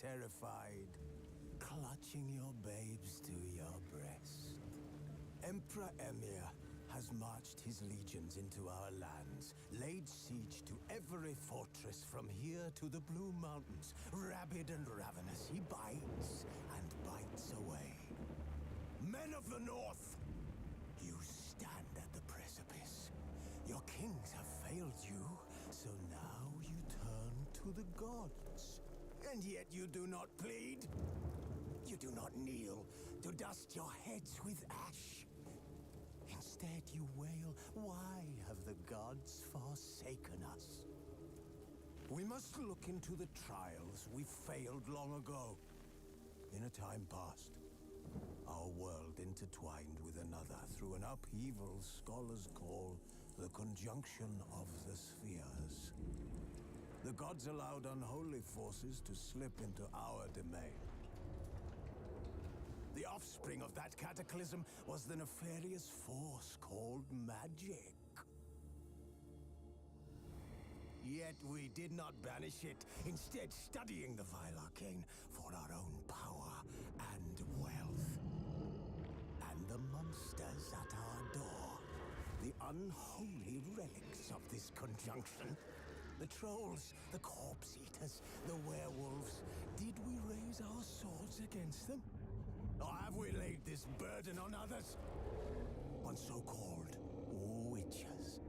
terrified, clutching your babes to your breast. Emperor Emir has marched his legions into our lands, laid siege to every fortress from here to the Blue Mountains. Rabid and ravenous, he bites and bites away. Men of the North, you stand at the precipice. Your kings have failed you, so now you turn to the gods. And yet you do not plead. You do not kneel to dust your heads with ash. Instead you wail, why have the gods forsaken us? We must look into the trials we failed long ago. In a time past, our world intertwined with another through an upheaval scholars call the conjunction of the spheres. The gods allowed unholy forces to slip into our domain. The offspring of that cataclysm was the nefarious force called magic. Yet we did not banish it, instead studying the vile arcane for our own power and wealth. And the monsters at our door, the unholy relics of this conjunction. The trolls, the corpse eaters, the werewolves. Did we raise our swords against them? Or have we laid this burden on others? On so-called witches.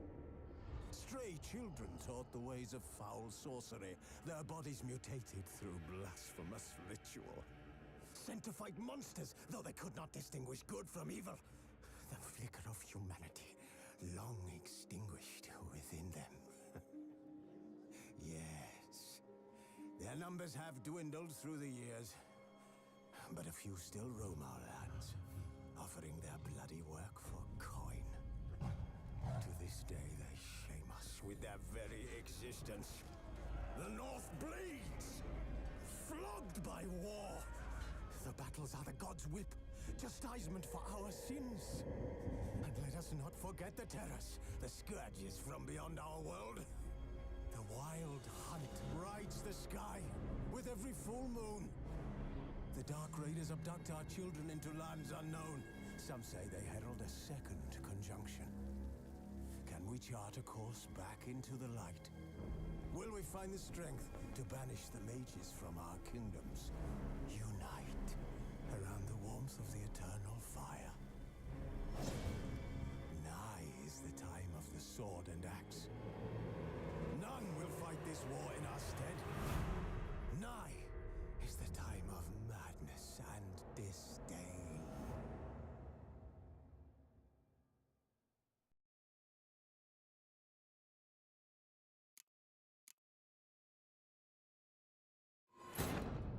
Stray children taught the ways of foul sorcery, their bodies mutated through blasphemous ritual. Sent to fight monsters, though they could not distinguish good from evil. The flicker of humanity, long extinguished within them. Yes, their numbers have dwindled through the years. But a few still roam our lands, offering their bloody work for coin. To this day, they shame us with their very existence. The North bleeds, flogged by war. The battles are the gods' whip, chastisement for our sins. And let us not forget the terrors, the scourges from beyond our world. The wild hunt rides the sky with every full moon. The Dark Raiders abduct our children into lands unknown. Some say they herald a second conjunction. Can we chart a course back into the light? Will we find the strength to banish the mages from our kingdoms? Unite around the warmth of the eternal fire. Nigh is the time of the sword and axe. None will fight this war in our stead. Nigh is the time of madness and disdain.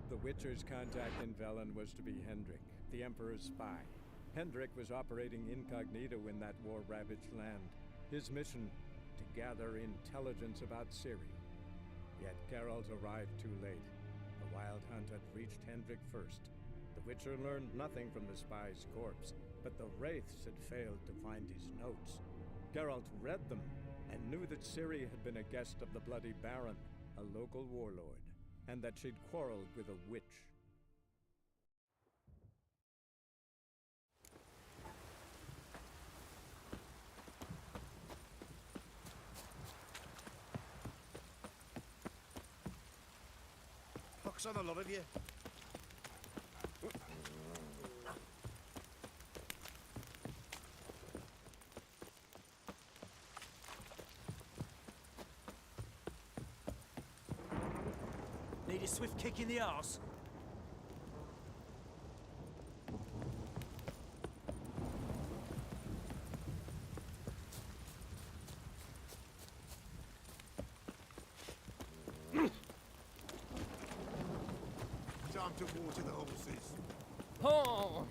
The Witcher's contact in Velen was to be Hendrik, the Emperor's spy. Hendrik was operating incognito in that war-ravaged land. His mission, to gather intelligence about Ciri. Yet Geralt arrived too late. The Wild Hunt had reached Hendrik first. The Witcher learned nothing from the spy's corpse, but the Wraiths had failed to find his notes. Geralt read them, and knew that Ciri had been a guest of the Bloody Baron, a local warlord, and that she'd quarreled with a witch. Pox on the lot of you. Need a swift kick in the arse? Time to water the horses. Oh!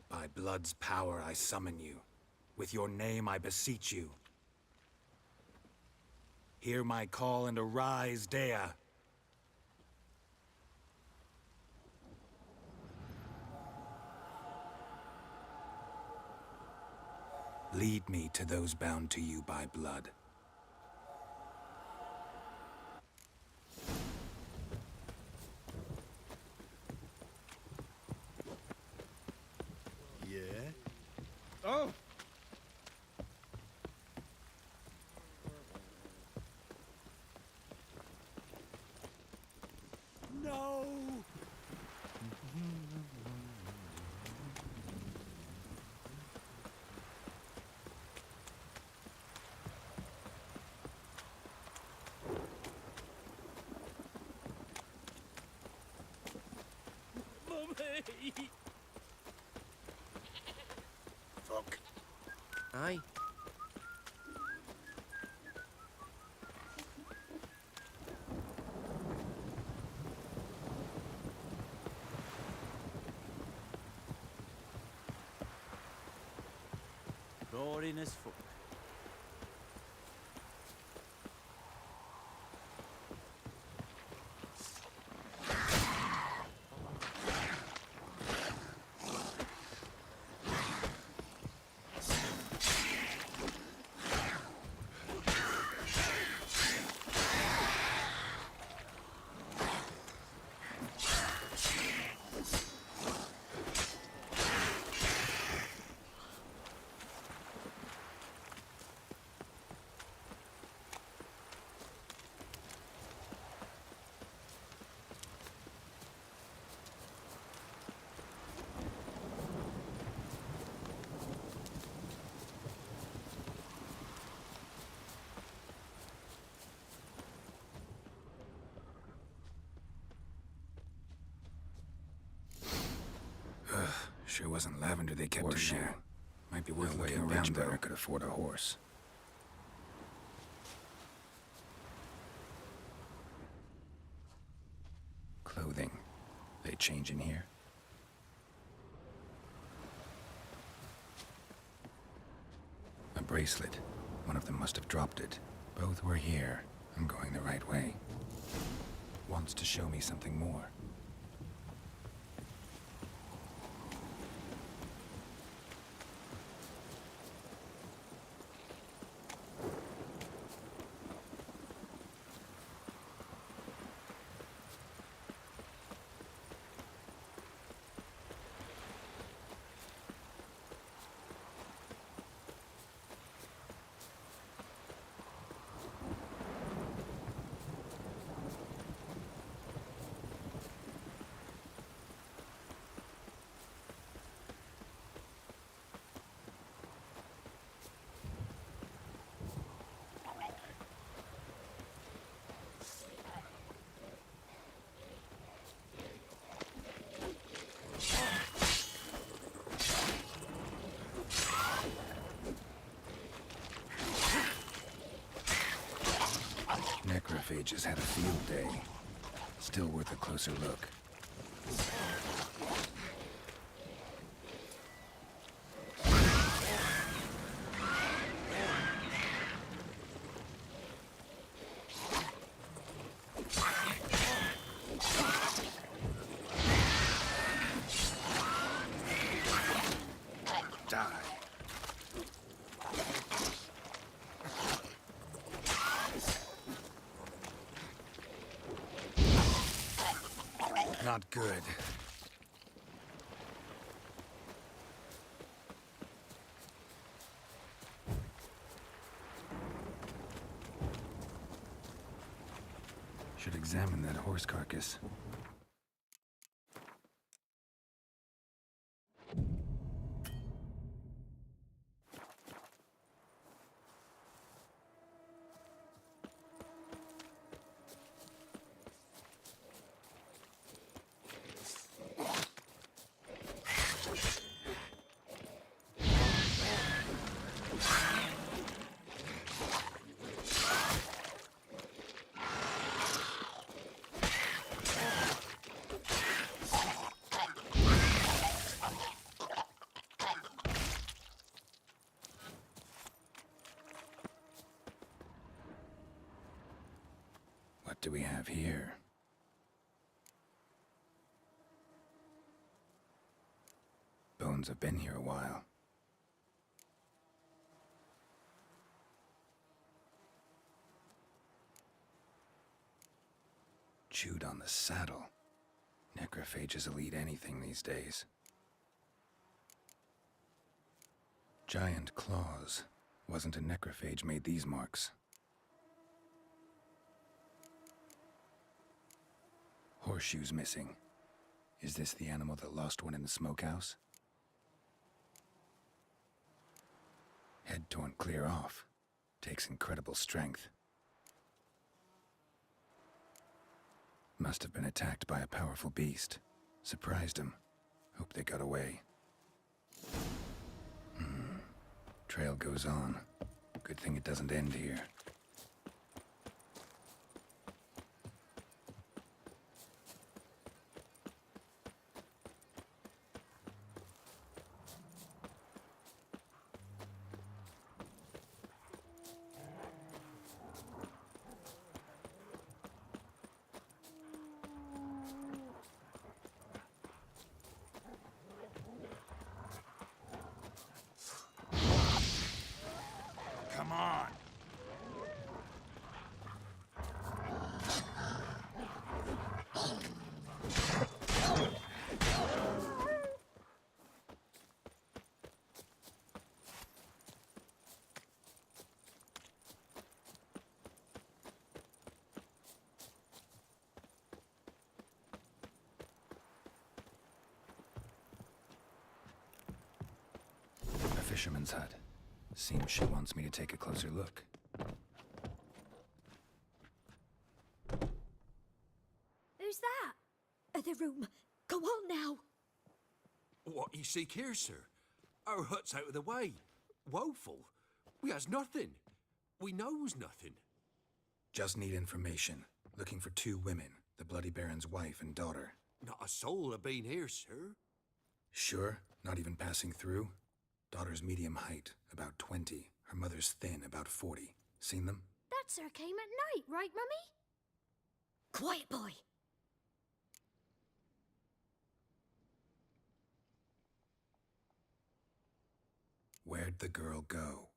By blood's power I summon you. With your name, I beseech you. Hear my call and arise, Dea. Lead me to those bound to you by blood. Yeah? Oh! No! Mummy! Fuck. Aye. Boring as fuck. Sure wasn't lavender they kept Horseshoe. in there. Might be worth No way looking a around, rich though. bearer could afford a horse. Clothing. They change in here? A bracelet. One of them must have dropped it. Both were here. I'm going the right way. Wants to show me something more. Necrophages had a field day. Still worth a closer look. Die. Not good. Should examine that horse carcass. What do we have here? Bones have been here a while. Chewed on the saddle. Necrophages will eat anything these days. Giant claws. Wasn't a necrophage made these marks. Horseshoes missing. Is this the animal that lost one in the smokehouse? Head torn clear off. Takes incredible strength. Must have been attacked by a powerful beast. Surprised him. Hope they got away. Trail goes on. Good thing it doesn't end here. Come on. A fisherman's hut. Seems she wants me to take a closer look. Who's that? The room. Go on now. What you seek here, sir? Our hut's out of the way. Woeful. We has nothing. We knows nothing. Just need information. Looking for 2 women. The Bloody Baron's wife and daughter. Not a soul have been here, sir. Sure? Not even passing through? Daughter's medium height, about 20. Her mother's thin, about 40. Seen them? That sir came at night, right, Mummy? Quiet, boy. Where'd the girl go?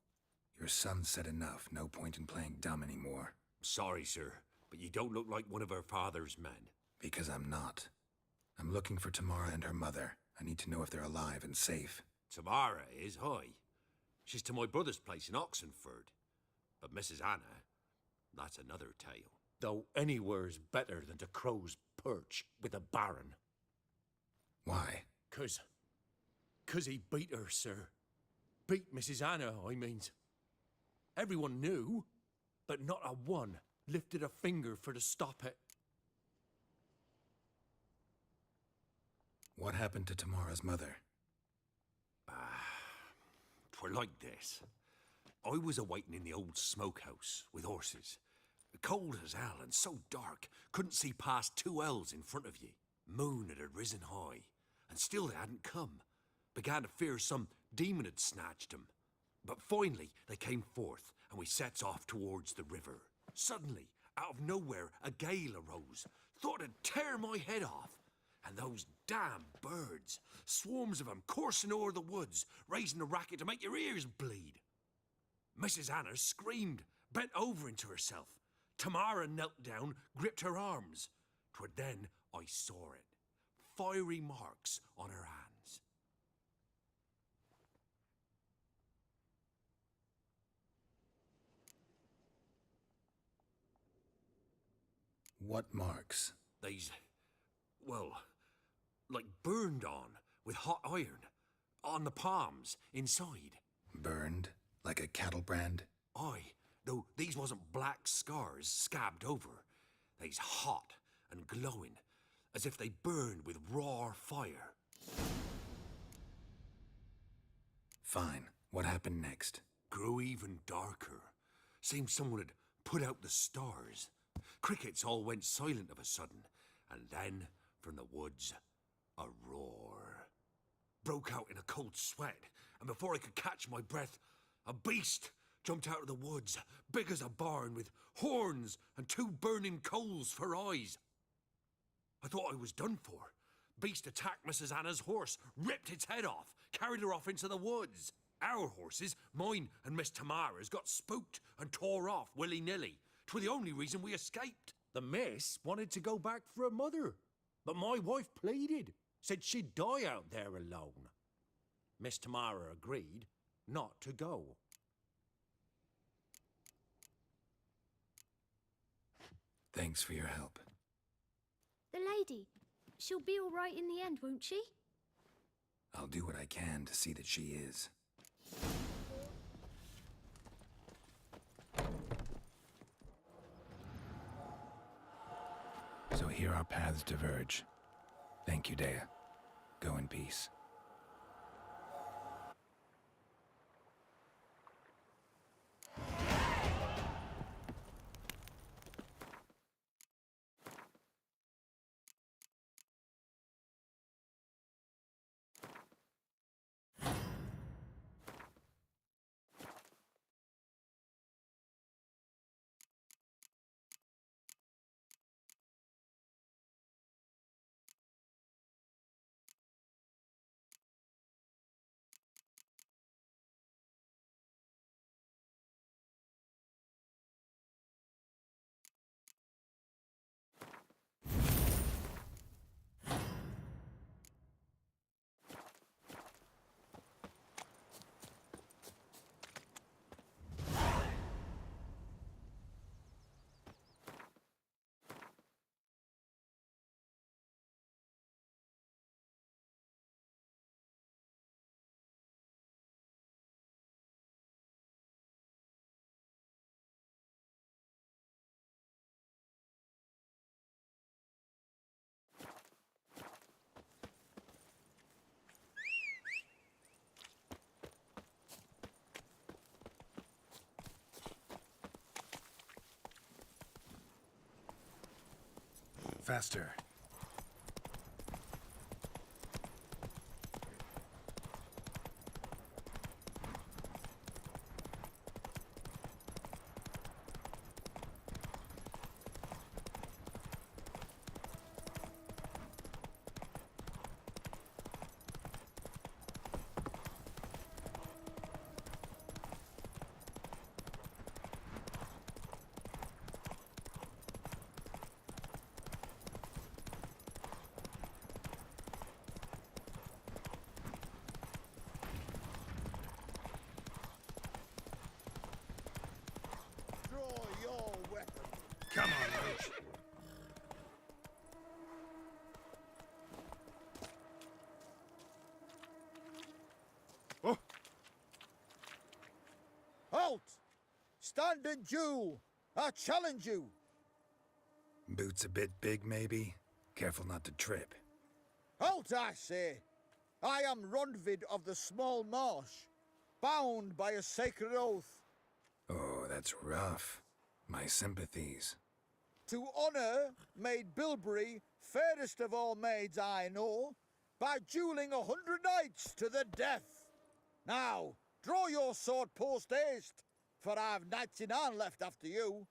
Your son said enough. No point in playing dumb anymore. Sorry, sir, but you don't look like one of our father's men. Because I'm not. I'm looking for Tamara and her mother. I need to know if they're alive and safe. Tamara is, hi. She's to my brother's place in Oxenford. But Mrs. Anna, that's another tale. Though anywhere's better than to Crow's Perch with a baron. Why? 'Cause he beat her, sir. Beat Mrs. Anna, I means. Everyone knew, but not a one lifted a finger for to stop it. What happened to Tamara's mother? 'Twere like this. I was awaiting in the old smokehouse with horses. Cold as hell and so dark, couldn't see past 2 ells in front of ye. Moon had risen high, and still they hadn't come. Began to fear some demon had snatched them. But finally they came forth, and we sets off towards the river. Suddenly, out of nowhere, a gale arose. Thought it'd tear my head off. And those damn birds, swarms of them coursing o'er the woods, raising a racket to make your ears bleed. Mrs. Anna screamed, bent over into herself. Tamara knelt down, gripped her arms. 'Twere then I saw it. Fiery marks on her hands. What marks? They's, well, like burned on with hot iron. On the palms, inside. Burned? Like a cattle brand? Aye, though these wasn't black scars scabbed over. They's hot and glowing, as if they burned with raw fire. Fine. What happened next? Grew even darker. Seemed someone had put out the stars. Crickets all went silent of a sudden, and then, from the woods, a roar. Broke out in a cold sweat, and before I could catch my breath, a beast jumped out of the woods, big as a barn, with horns and 2 burning coals for eyes. I thought I was done for. Beast attacked Mrs. Anna's horse, ripped its head off, carried her off into the woods. Our horses, mine and Miss Tamara's, got spooked and tore off willy-nilly. 'Twere the only reason we escaped. The miss wanted to go back for her mother, but my wife pleaded, said she'd die out there alone. Miss Tamara agreed not to go. Thanks for your help. The lady, she'll be all right in the end, won't she? I'll do what I can to see that she is. So here our paths diverge. Thank you, Dea. Go in peace. Faster. Come on, Roach. Oh. Halt! Stand and duel! I challenge you! Boots a bit big, maybe? Careful not to trip. Halt, I say! I am Rondvid of the Small Marsh, bound by a sacred oath. Oh, that's rough. My sympathies. To honour Maid Bilberry, fairest of all maids I know, by duelling 100 knights to the death. Now, draw your sword post haste, for I've knights in hand left after you.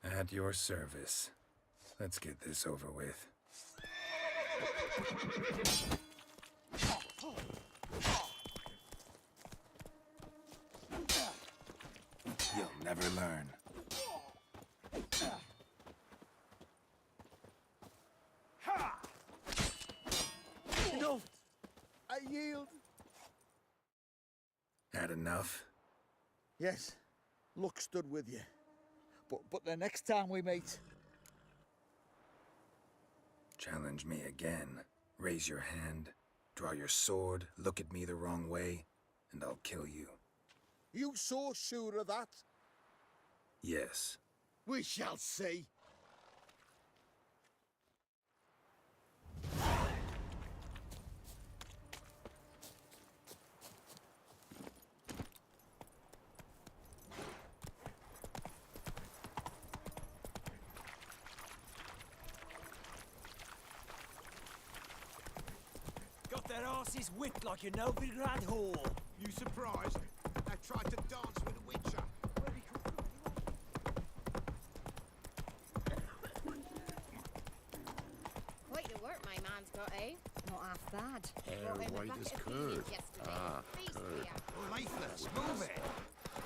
At your service. Let's get this over with. You'll never learn. Enough! I yield. Had enough? Yes, luck stood with you. But the next time we meet... Challenge me again. Raise your hand, draw your sword, look at me the wrong way, and I'll kill you. You so sure of that? Yes. We shall see. Got their asses whipped like a Novigrad whore. You surprised? I tried to dance with a witcher. Where'd he come from? Quite the work my man's got, eh? Not half bad. Hair Brought him a white bucket as of curd. peas yesterday. Feast for ya. Leaflets, move it!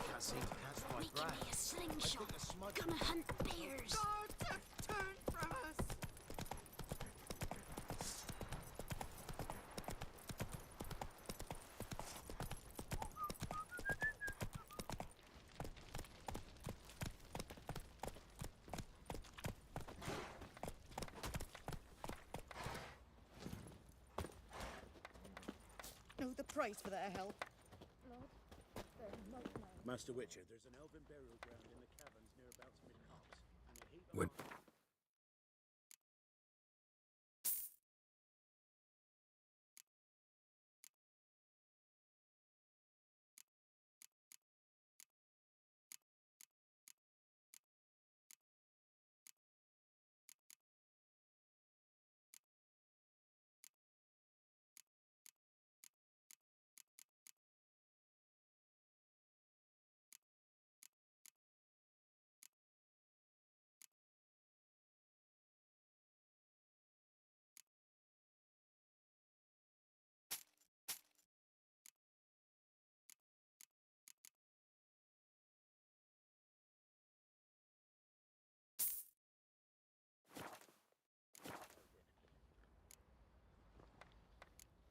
Can't seem to catch my We can breath. be a slingshot. a smudge- Gonna hunt bears. God, turn from us! Know the price for that help. Master Witcher, there's an elven burial ground in the caverns nearabouts mid-copse, and a heap of... Would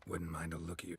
Wouldn't mind a look at you.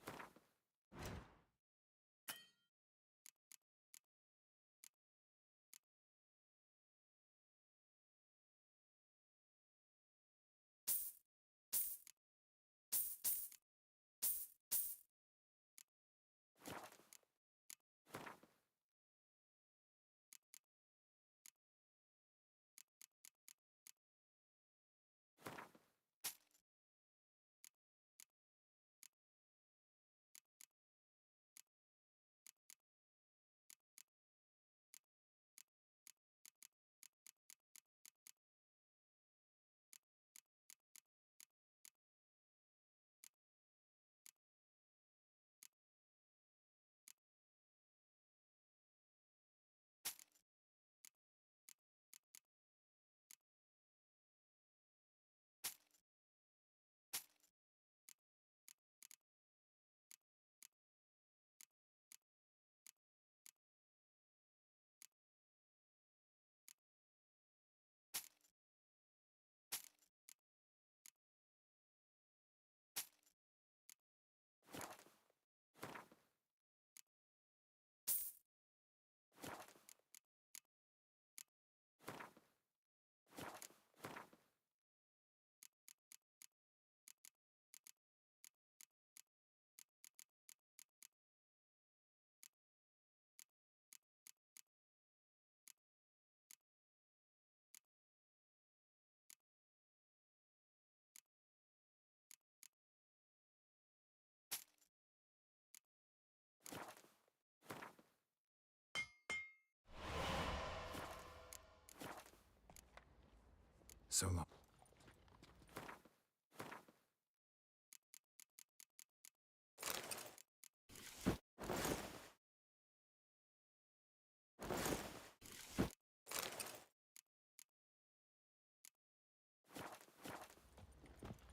So long.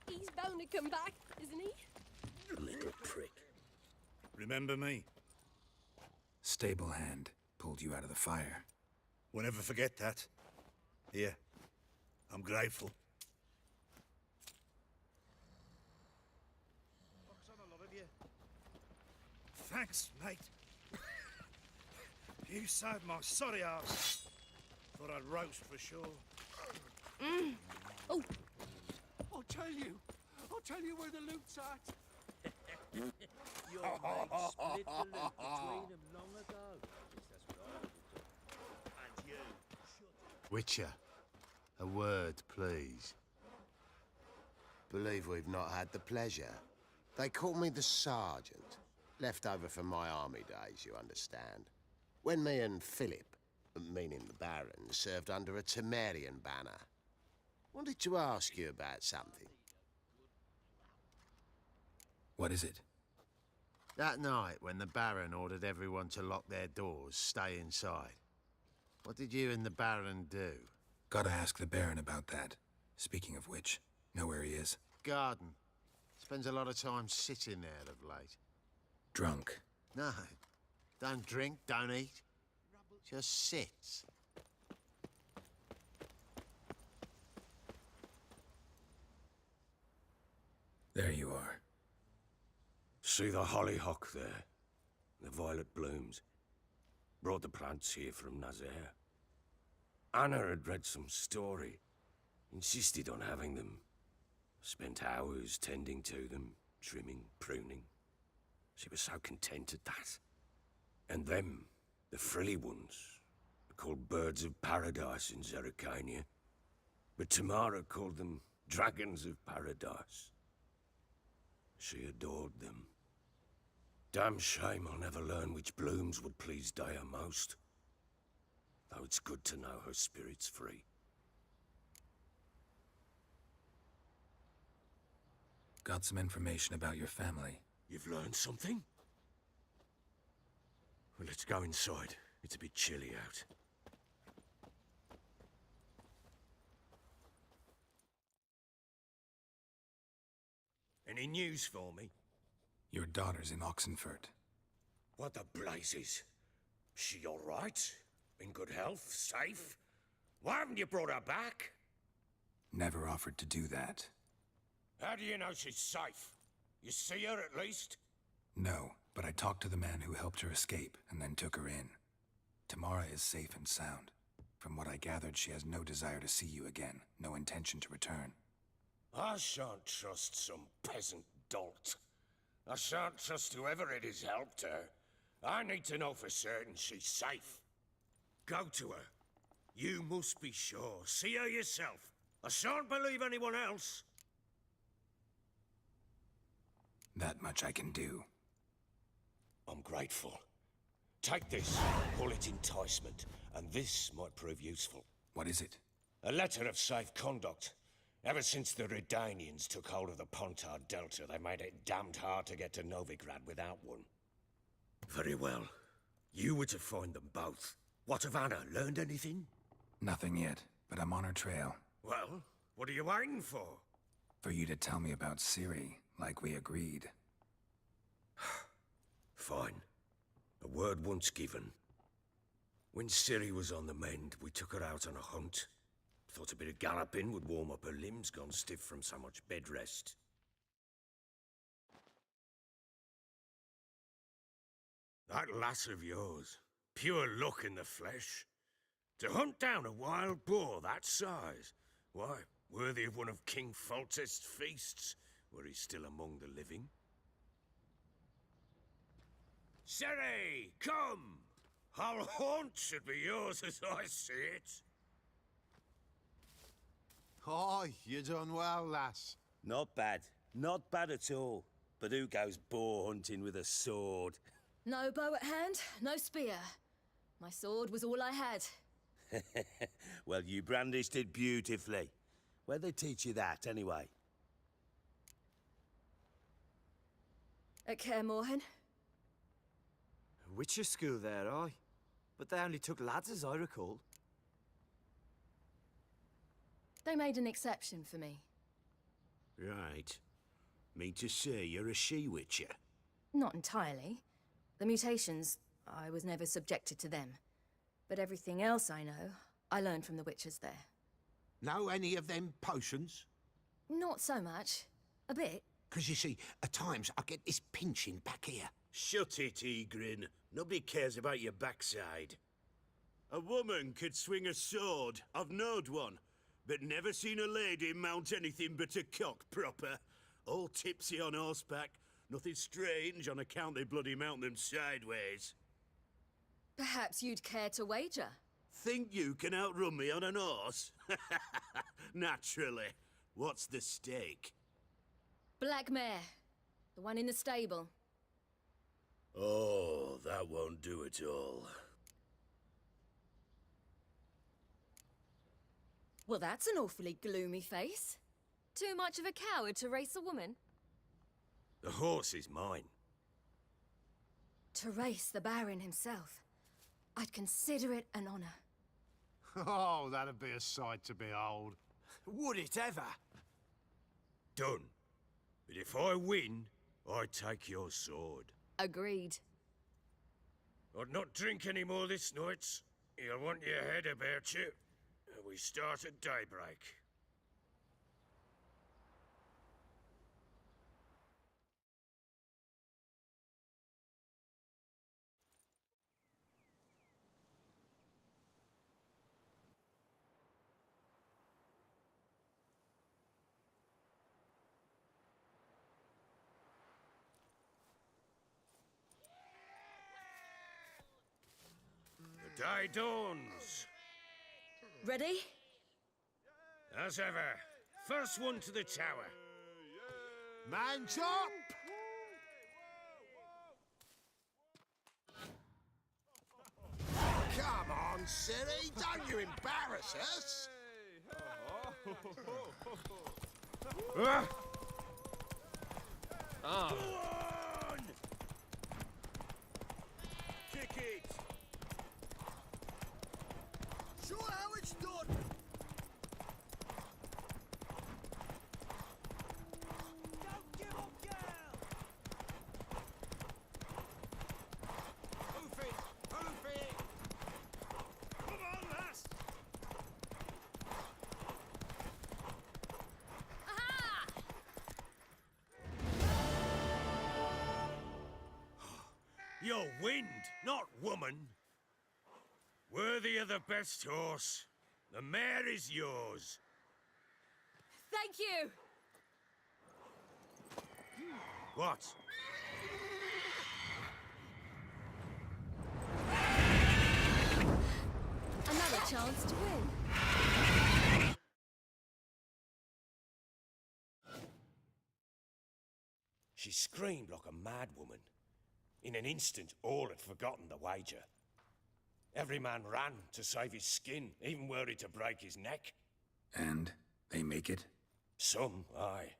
He's bound to come back, isn't he? Little prick. Remember me? Stable hand pulled you out of the fire. Won't ever forget that. Here, I'm grateful. Thanks, mate. You saved my sorry ass. Thought I'd roast for sure. Oh, I'll tell you where the loot's at. Your mate split the loot between them long ago. At least that's what I would have done. And you. Witcher, a word, please. Believe we've not had the pleasure. They call me the Sergeant. Left over from my army days, you understand. When me and Philip, meaning the Baron, served under a Temerian banner. Wanted to ask you about something. What is it? That night, when the Baron ordered everyone to lock their doors, stay inside, what did you and the Baron do? Gotta ask the Baron about that. Speaking of which, know where he is? Garden. Spends a lot of time sitting there of late. Drunk. No. Don't drink, don't eat. Just sits. There you are. See the hollyhock there? The violet blooms. Brought the plants here from Nazaire. Anna had read some story. Insisted on having them. Spent hours tending to them, trimming, pruning. She was so content at that. And them, the frilly ones, are called birds of paradise in Zerrikania. But Tamara called them dragons of paradise. She adored them. Damn shame I'll never learn which blooms would please Daya most. Though it's good to know her spirit's free. Got some information about your family. You've learned something? Well, let's go inside. It's a bit chilly out. Any news for me? Your daughter's in Oxenfurt. What the blazes? She all right? In good health? Safe? Why haven't you brought her back? Never offered to do that. How do you know she's safe? You see her at least? No, but I talked to the man who helped her escape and then took her in. Tamara is safe and sound. From what I gathered, she has no desire to see you again, no intention to return. I shan't trust some peasant dolt. I shan't trust whoever it is helped her. I need to know for certain she's safe. Go to her. You must be sure. See her yourself. I shan't believe anyone else. That much I can do. I'm grateful. Take this, call it enticement, and this might prove useful. What is it? A letter of safe conduct. Ever since the Redanians took hold of the Pontard Delta, they made it damned hard to get to Novigrad without one. Very well. You were to find them both. What of Anna? Learned anything? Nothing yet, but I'm on her trail. Well, what are you waiting for? For you to tell me about Ciri, like we agreed. Fine. A word once given. When Ciri was on the mend, we took her out on a hunt. Thought a bit of galloping would warm up her limbs, gone stiff from so much bed rest. That lass of yours, pure luck in the flesh. To hunt down a wild boar that size, why, worthy of one of King Foltest's feasts, were he still among the living. Ciri, come! Our haunt should be yours as I see it. Oh, you done well, lass. Not bad. Not bad at all. But who goes boar hunting with a sword? No bow at hand, no spear. My sword was all I had. Well, you brandished it beautifully. Where'd they teach you that, anyway? At Kaer Morhen. Witcher school there, aye. But they only took lads, as I recall. They made an exception for me. Right. Mean to say you're a she-witcher? Not entirely. The mutations, I was never subjected to them. But everything else I know, I learned from the witches there. Know any of them potions? Not so much. A bit. 'Cause you see, at times I get this pinching back here. Shut it, Egrin. Nobody cares about your backside. A woman could swing a sword. I've knowed one. But never seen a lady mount anything but a cock proper. All tipsy on horseback. Nothing strange on account they bloody mount them sideways. Perhaps you'd care to wager? Think you can outrun me on an horse? Naturally. What's the stake? Black mare. The one in the stable. Oh, that won't do it all. Well, that's an awfully gloomy face. Too much of a coward to race a woman? The horse is mine. To race the Baron himself, I'd consider it an honor. Oh, that'd be a sight to behold. Would it ever? Done. But if I win, I take your sword. Agreed. I'd not drink any more this night. You'll want your head about you. We start at daybreak. The day dawns. Ready? As ever, first one to the tower. Man chop! Come on, Siri, don't you embarrass us! Go on! Kick it! Show how it's done! Don't give up, girl! Hoof it! Hoof it! Come on, lass! You're wind, not woman. Worthy of the best horse. The mare is yours. Thank you! What? Another chance to win. She screamed like a mad woman. In an instant, all had forgotten the wager. Every man ran to save his skin, even were he to break his neck. And they make it? Some, aye.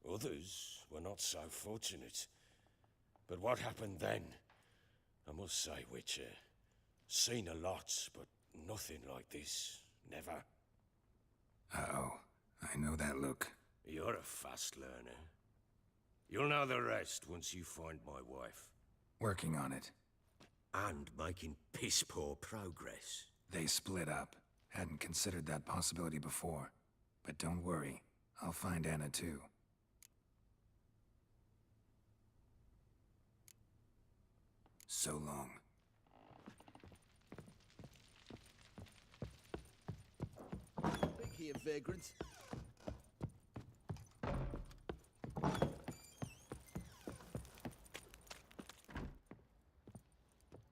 Others were not so fortunate. But what happened then? I must say, Witcher, seen a lot, but nothing like this. Never. Uh-oh. I know that look. You're a fast learner. You'll know the rest once you find my wife. Working on it. And making piss-poor progress. They split up. Hadn't considered that possibility before. But don't worry. I'll find Anna too. So long. Big here, vagrant.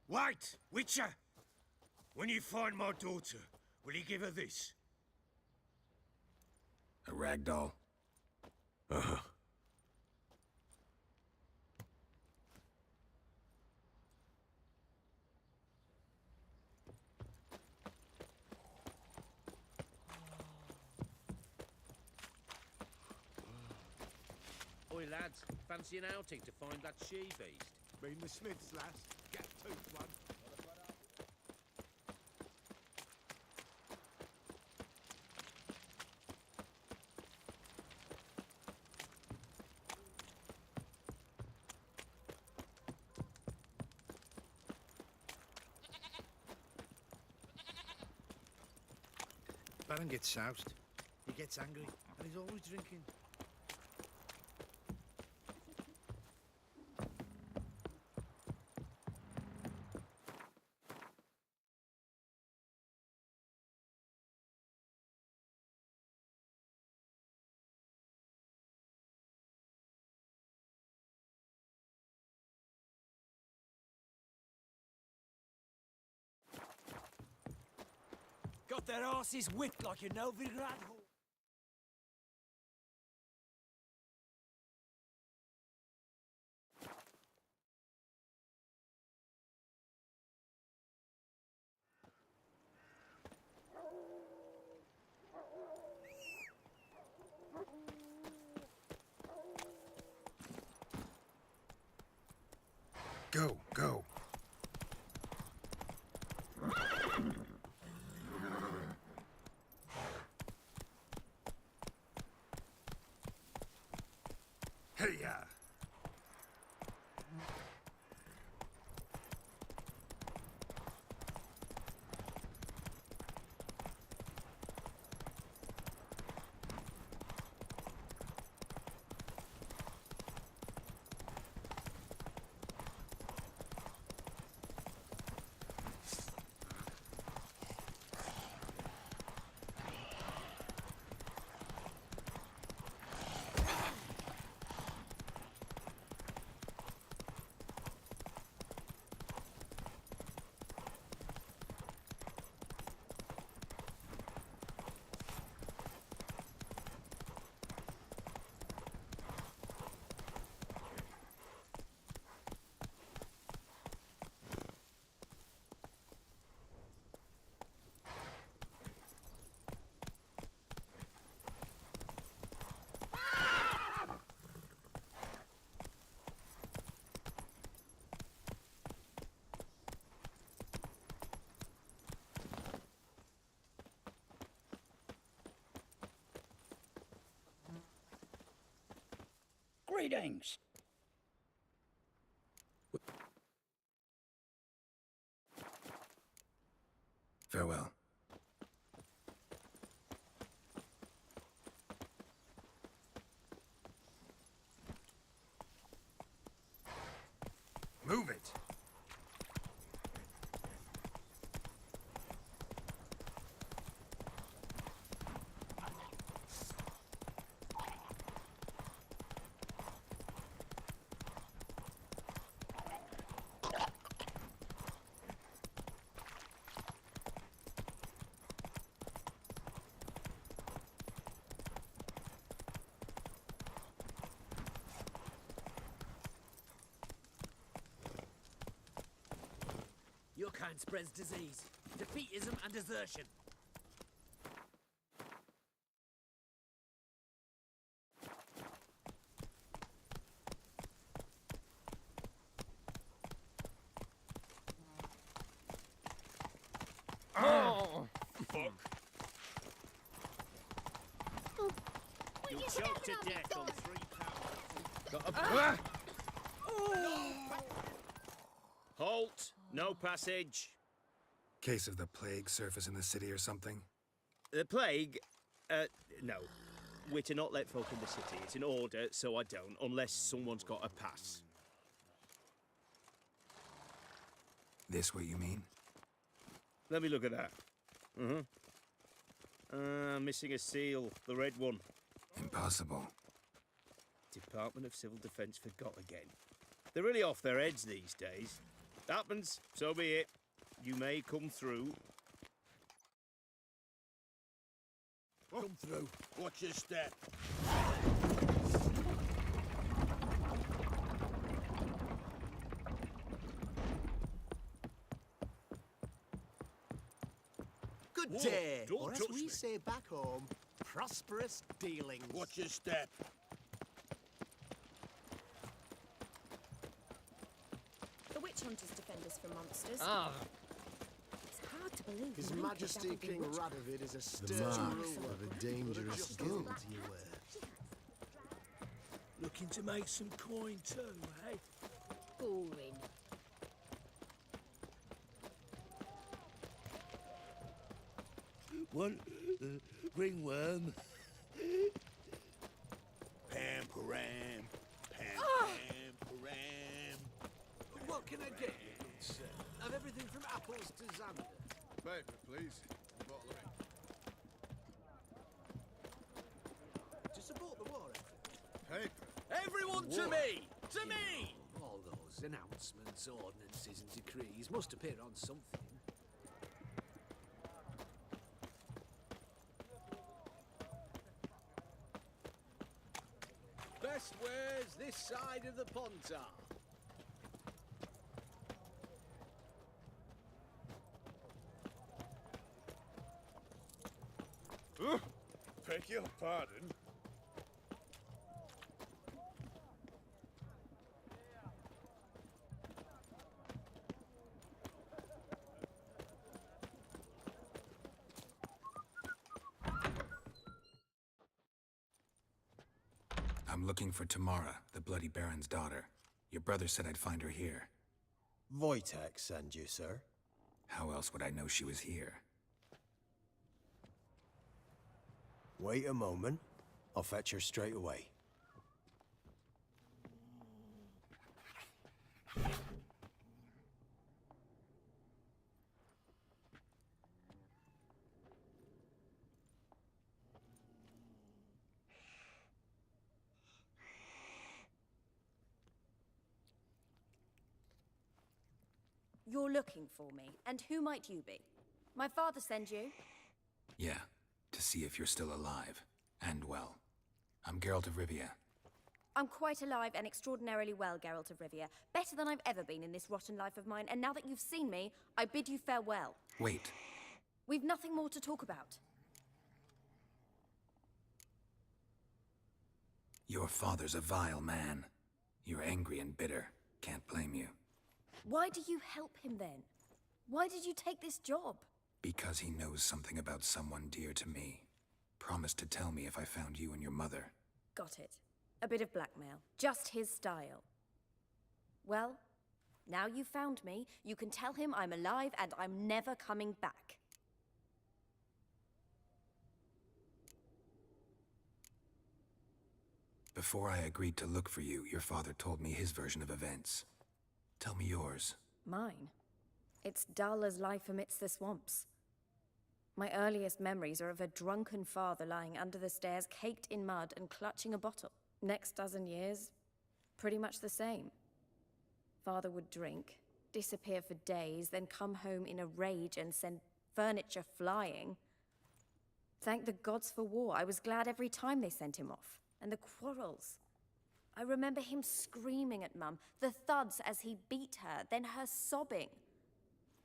Wait, Witcher! When you find my daughter, will you give her this? A rag doll? Uh-huh. Oi, lads, fancy an outing to find that she-beast? Mean the Smiths, lass. Get toothed one. Baron gets soused. He gets angry, and he's always drinking. Got their asses whipped like a Novigrad horse. Go, go. Hey-ya! Greetings. Farewell. Move it! Your kind spreads disease, defeatism and desertion. Oh! Fuck. Oh, You'll you choke to stepping on me, death on son? 3 pounds. Ah! Halt! No passage. Case of the plague surface in the city or something? The plague? No. We're to not let folk in the city. It's an order, so I don't, unless someone's got a pass. This what you mean? Let me look at that. Missing a seal, the red one. Impossible. Department of Civil Defence forgot again. They're really off their heads these days. Happens, so be it. You may come through. Come through. Watch your step. Good Whoa, day, don't or as touch we me. say back home, prosperous dealings. Watch your step. The witch hunters defend us from monsters. Ah. It's hard to believe. His Link Majesty dabbled in King witchcraft. Radovid is a The stern mark ruler of a dangerous guild, you wear. Looking to make some coin too, eh? Boring. One ringworm. Pam-param. Pam-param. What can I get you, good sir? Of everything from apples to Xander. Paper, please. A bottle of To support the war effort. paper. Everyone to me! To me! All those announcements, ordinances and decrees must appear on something. Best wares this side of the Pontar. Beg your pardon. I'm looking for Tamara, the Bloody Baron's daughter. Your brother said I'd find her here. Wojtek send you, sir. How else would I know she was here? Wait a moment. I'll fetch her straight away. You're looking for me, and who might you be? My father send you? Yeah, to see if you're still alive. And well. I'm Geralt of Rivia. I'm quite alive and extraordinarily well, Geralt of Rivia. Better than I've ever been in this rotten life of mine, and now that you've seen me, I bid you farewell. Wait. We've nothing more to talk about. Your father's a vile man. You're angry and bitter. Can't blame you. Why do you help him then? Why did you take this job? Because he knows something about someone dear to me. Promised to tell me if I found you and your mother. Got it. A bit of blackmail. Just his style. Well, now you've found me, you can tell him I'm alive and I'm never coming back. Before I agreed to look for you, your father told me his version of events. Tell me yours. Mine? It's dull as life amidst the swamps. My earliest memories are of a drunken father lying under the stairs, caked in mud and clutching a bottle. Next dozen years, pretty much the same. Father would drink, disappear for days, then come home in a rage and send furniture flying. Thank the gods for war. I was glad every time they sent him off. And the quarrels. I remember him screaming at Mum, the thuds as he beat her, then her sobbing.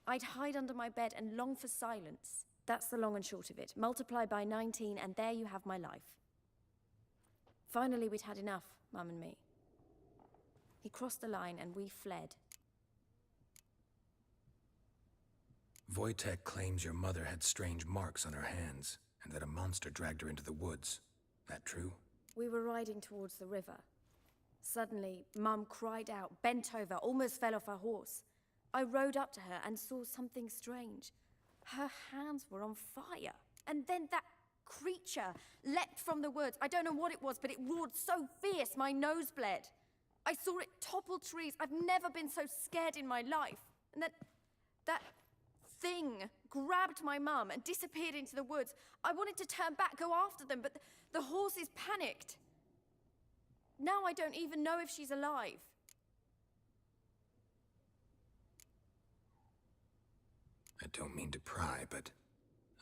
I'd hide under my bed and long for silence. That's the long and short of it. Multiply by 19 and there you have my life. Finally, we'd had enough, Mum and me. He crossed the line and we fled. Wojtek claims your mother had strange marks on her hands, and that a monster dragged her into the woods. That true? We were riding towards the river. Suddenly, Mum cried out, bent over, almost fell off her horse. I rode up to her and saw something strange. Her hands were on fire. And then that creature leapt from the woods. I don't know what it was, but it roared so fierce my nose bled. I saw it topple trees. I've never been so scared in my life. And that thing grabbed my mum and disappeared into the woods. I wanted to turn back, go after them, but the horses panicked. Now I don't even know if she's alive. I don't mean to pry, but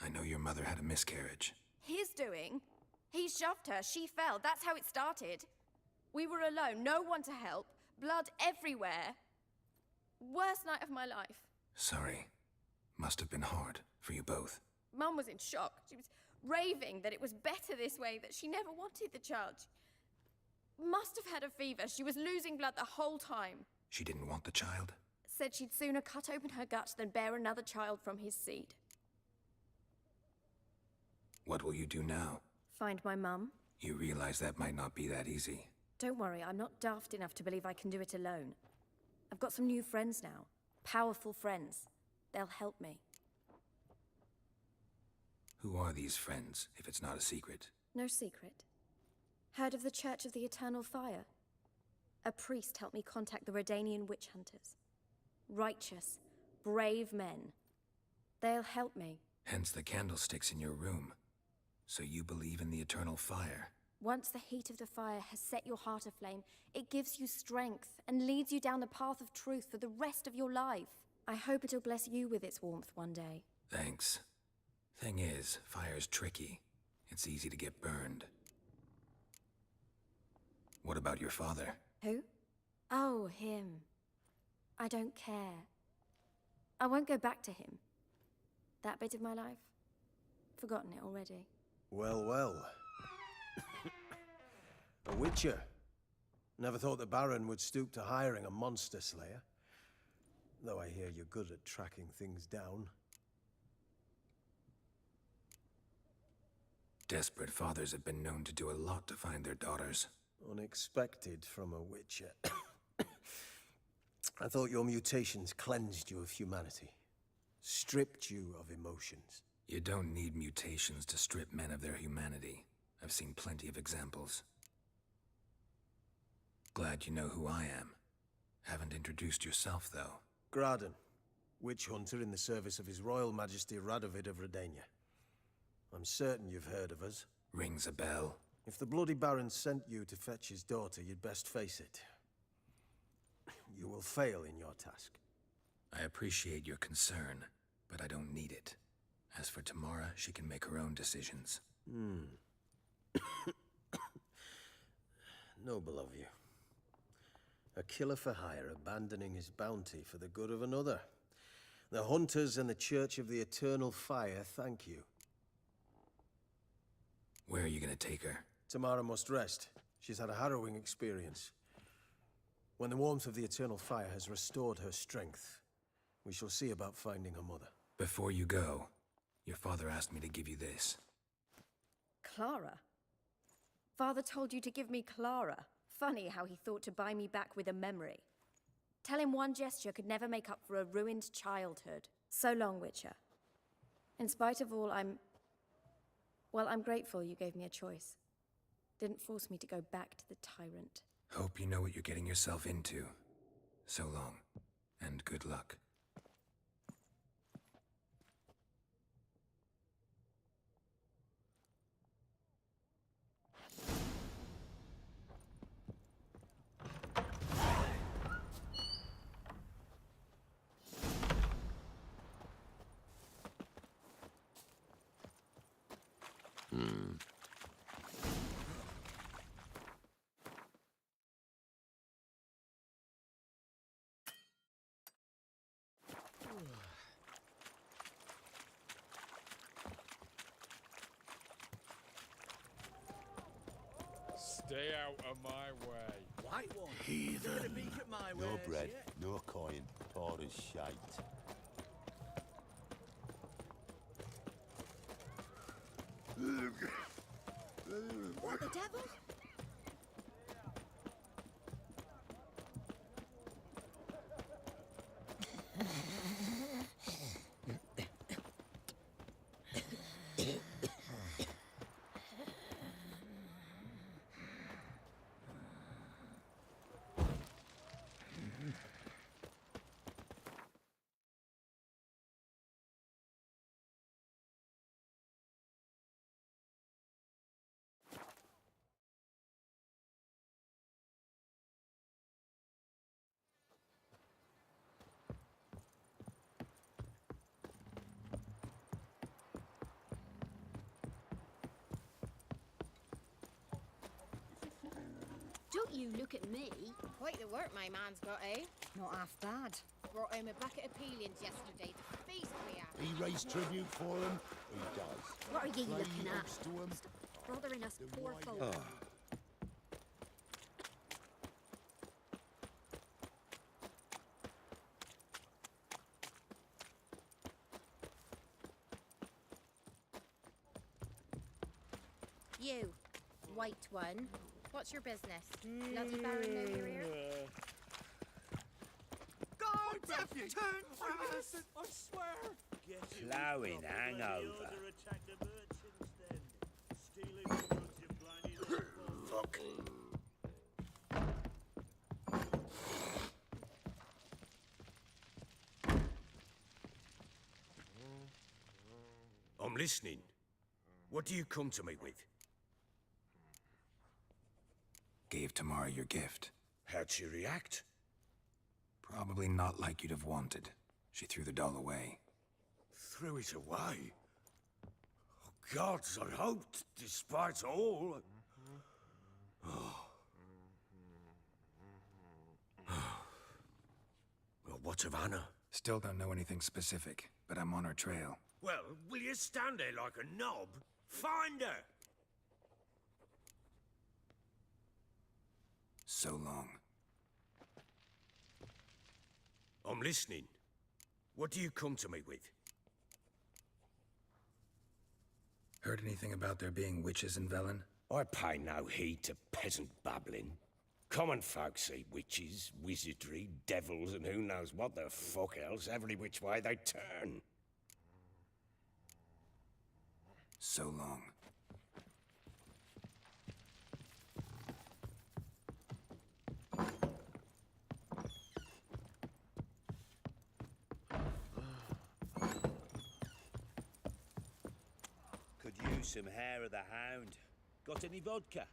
I know your mother had a miscarriage. His doing? He shoved her, she fell, that's how it started. We were alone, no one to help, blood everywhere. Worst night of my life. Sorry. Must have been hard for you both. Mum was in shock. She was raving that it was better this way, that she never wanted the child. She must have had a fever. She was losing blood the whole time. She didn't want the child? Said she'd sooner cut open her gut than bear another child from his seed. What will you do now? Find my mum. You realize that might not be that easy. Don't worry, I'm not daft enough to believe I can do it alone. I've got some new friends now. Powerful friends. They'll help me. Who are these friends, if it's not a secret? No secret. Heard of the Church of the Eternal Fire? A priest helped me contact the Redanian witch hunters. Righteous, brave men. They'll help me. Hence the candlesticks in your room. So you believe in the eternal fire? Once the heat of the fire has set your heart aflame, it gives you strength and leads you down the path of truth for the rest of your life. I hope it'll bless you with its warmth one day. Thanks. Thing is, fire's tricky. It's easy to get burned. What about your father? Who? Oh, him. I don't care. I won't go back to him. That bit of my life? Forgotten it already. Well, well. A witcher. Never thought the Baron would stoop to hiring a monster slayer. Though I hear you're good at tracking things down. Desperate fathers have been known to do a lot to find their daughters. Unexpected from a witcher. I thought your mutations cleansed you of humanity, stripped you of emotions. You don't need mutations to strip men of their humanity. I've seen plenty of examples. Glad you know who I am. Haven't introduced yourself, though. Graden, witch hunter in the service of His Royal Majesty Radovid of Redania. I'm certain you've heard of us. Rings a bell. If the Bloody Baron sent you to fetch his daughter, you'd best face it. You will fail in your task. I appreciate your concern, but I don't need it. As for Tamara, she can make her own decisions. Noble of you. A killer for hire abandoning his bounty for the good of another. The Hunters and the Church of the Eternal Fire thank you. Where are you gonna take her? Tamara must rest. She's had a harrowing experience. When the warmth of the Eternal Fire has restored her strength, we shall see about finding her mother. Before you go, your father asked me to give you this. Clara? Father told you to give me Clara. Funny how he thought to buy me back with a memory. Tell him one gesture could never make up for a ruined childhood. So long, Witcher. In spite of all, I'm grateful you gave me a choice. Didn't force me to go back to the tyrant. Hope you know what you're getting yourself into. So long, and good luck. Stay out of my way. White one. Heathen. Get a peek at my No wares bread, yet? no coin, poor as shite. What the devil? Don't you look at me. Quite the work my man's got, eh? Not half bad. Brought home a bucket of peelings yesterday to feast me at. He raised tribute for him. He does. What are you Play looking at? host to him. Bothering us Then poor why folk. not? You, white one. What's your business? Bloody Baron know you're here? God, turn fast! I swear! Ploughing hangover. Fuck. I'm listening. What do you come to me with? Gave Tamara your gift. How'd she react? Probably not like you'd have wanted. She threw the doll away. Threw it away? Oh, gods, I hoped, despite all... Well, what of Anna? Still don't know anything specific, but I'm on her trail. Well, will you stand there like a knob? Find her! So long. I'm listening. What do you come to me with? Heard anything about there being witches in Velen? I pay no heed to peasant babbling. Common folk see witches, wizardry, devils, and who knows what the fuck else every which way they turn. So long. Could use some hair of the hound. Got any vodka?